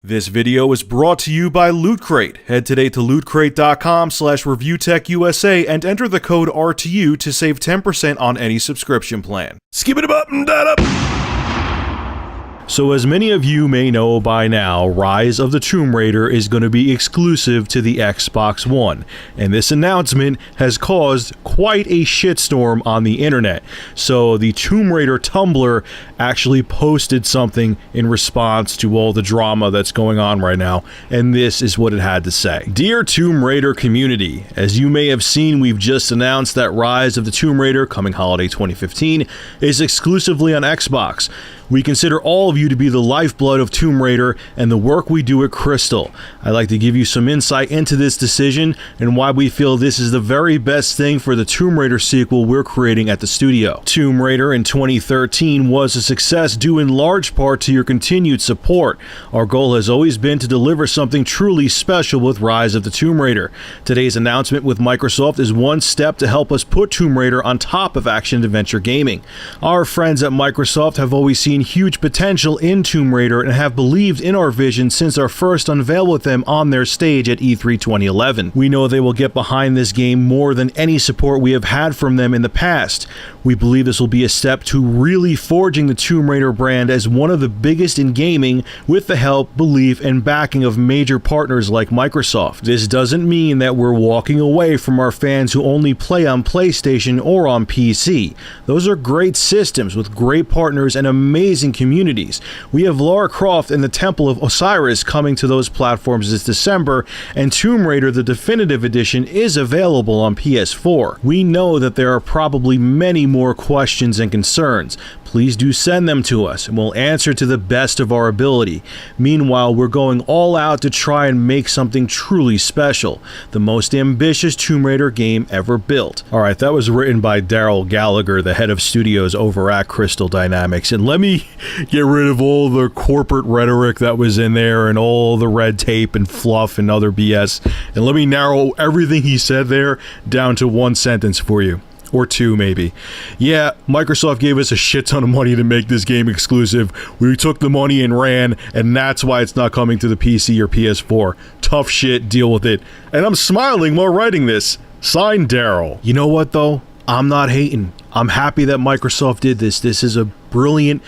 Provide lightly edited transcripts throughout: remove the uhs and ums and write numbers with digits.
This video is brought to you by Loot Crate. Head today to lootcrate.com/reviewtechusa and enter the code RTU to save 10% on any subscription plan. Skip it up and that up. So as many of you may know by now, Rise of the Tomb Raider is going to be exclusive to the Xbox One, and this announcement has caused quite a shitstorm on the internet. So the Tomb Raider Tumblr actually posted something in response to all the drama that's going on right now, and this is what it had to say. Dear Tomb Raider community, as you may have seen, we've just announced that Rise of the Tomb Raider, coming holiday 2015, is exclusively on Xbox. We consider all of you to be the lifeblood of Tomb Raider and the work we do at Crystal. I'd like to give you some insight into this decision and why we feel this is the very best thing for the Tomb Raider sequel we're creating at the studio. Tomb Raider in 2013 was a success due in large part to your continued support. Our goal has always been to deliver something truly special with Rise of the Tomb Raider. Today's announcement with Microsoft is one step to help us put Tomb Raider on top of action-adventure gaming. Our friends at Microsoft have always seen huge potential in Tomb Raider and have believed in our vision since our first unveil with them on their stage at E3 2011. We know they will get behind this game more than any support we have had from them in the past. We believe this will be a step to really forging the Tomb Raider brand as one of the biggest in gaming with the help, belief, and backing of major partners like Microsoft. This doesn't mean that we're walking away from our fans who only play on PlayStation or on PC. Those are great systems with great partners and amazing communities. We have Lara Croft and the Temple of Osiris coming to those platforms this December, and Tomb Raider the Definitive Edition is available on PS4. We know that there are probably many more questions and concerns. Please do send them to us, and we'll answer to the best of our ability. Meanwhile, we're going all out to try and make something truly special. The most ambitious Tomb Raider game ever built. Alright, that was written by Daryl Gallagher, the head of studios over at Crystal Dynamics. And let me get rid of all the corporate rhetoric that was in there and all the red tape and fluff and other BS. And let me narrow everything he said there down to one sentence for you. Or two, maybe. Yeah, Microsoft gave us a shit ton of money to make this game exclusive. We took the money and ran, and that's why it's not coming to the PC or PS4. Tough shit, deal with it. And I'm smiling while writing this. Signed, Daryl. You know what, though? I'm not hating. I'm happy that Microsoft did this. This is a brilliant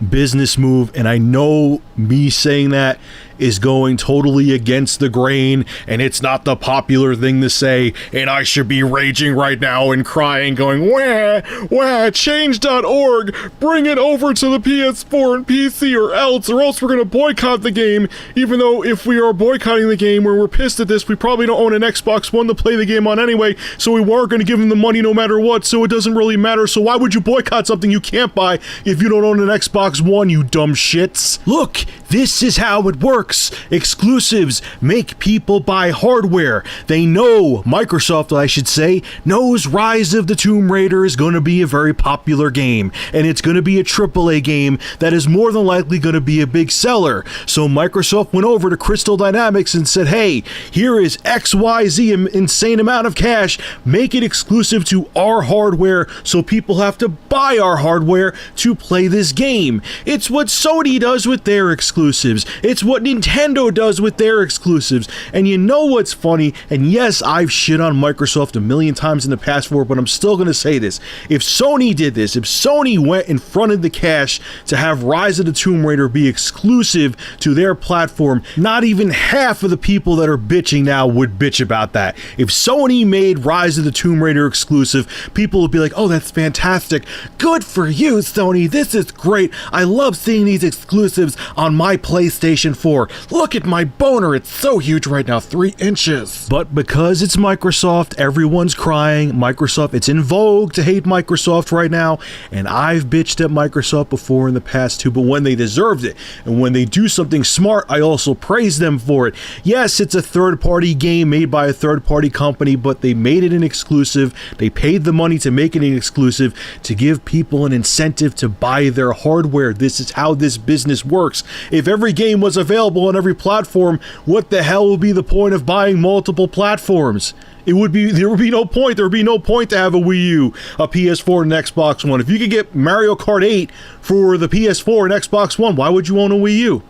business move, and I know me saying that is going totally against the grain, and it's not the popular thing to say, and I should be raging right now and crying, going, wah, wah, change.org, bring it over to the PS4 and PC or else we're gonna boycott the game, even though if we are boycotting the game or we're pissed at this, we probably don't own an Xbox One to play the game on anyway, so we weren't gonna give them the money no matter what, so it doesn't really matter, so why would you boycott something you can't buy if you don't own an Xbox One, you dumb shits? Look, this is how it works. Exclusives make people buy hardware. They know, Microsoft I should say, knows Rise of the Tomb Raider is going to be a very popular game, and it's going to be a AAA game that is more than likely going to be a big seller. So Microsoft went over to Crystal Dynamics and said, hey, here is XYZ insane amount of cash, make it exclusive to our hardware so people have to buy our hardware to play this game. It's what Sony does with their exclusives. It's what Nintendo does with their exclusives. And you know what's funny? And yes, I've shit on Microsoft a million times in the past for it, but I'm still going to say this. If Sony did this, if Sony went and fronted the cash to have Rise of the Tomb Raider be exclusive to their platform, not even half of the people that are bitching now would bitch about that. If Sony made Rise of the Tomb Raider exclusive, people would be like, oh, that's fantastic. Good for you, Sony. This is great. I love seeing these exclusives on my PlayStation 4. Look at my boner, it's so huge right now, 3 inches. But because it's Microsoft, everyone's crying. Microsoft, it's in vogue to hate Microsoft right now, and I've bitched at Microsoft before in the past too, but when they deserved it, and when they do something smart, I also praise them for it. Yes, it's a third-party game made by a third-party company, but they made it an exclusive. They paid the money to make it an exclusive to give people an incentive to buy their hardware. This is how this business works. If every game was available on every platform, what the hell would be the point of buying multiple platforms? There would be no point. There would be no point to have a Wii U, a PS4, and an Xbox One. If you could get Mario Kart 8 for the PS4 and Xbox One, why would you own a Wii U?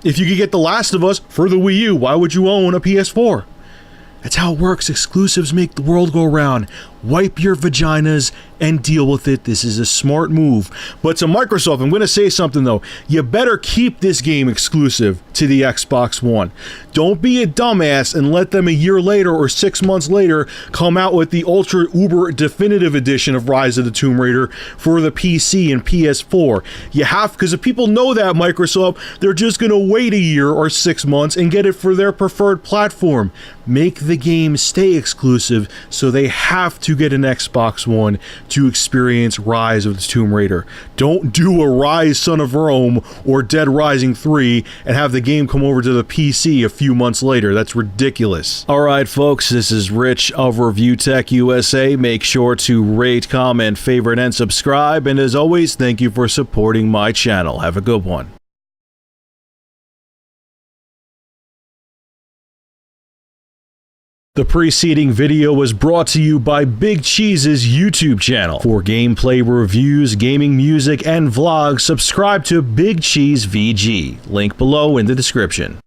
If you could get The Last of Us for the Wii U, why would you own a PS4? That's how it works. Exclusives make the world go round. Wipe your vaginas and deal with it. This is a smart move. But to Microsoft, I'm going to say something though. You better keep this game exclusive to the Xbox One. Don't be a dumbass and let them a year later or 6 months later come out with the Ultra Uber Definitive Edition of Rise of the Tomb Raider for the PC and PS4. You have, because if people know that, Microsoft, they're just going to wait a year or 6 months and get it for their preferred platform. Make the game stay exclusive so they have to get an Xbox One to experience Rise of the Tomb Raider. Don't do a Rise Son of Rome or Dead Rising 3 and have the game come over to the PC a few months later. That's ridiculous. Alright folks, this is Rich of Review Tech USA. Make sure to rate, comment, favorite, and subscribe. And as always, thank you for supporting my channel. Have a good one. The preceding video was brought to you by Big Cheese's YouTube channel. For gameplay reviews, gaming music, and vlogs, subscribe to Big Cheese VG. Link below in the description.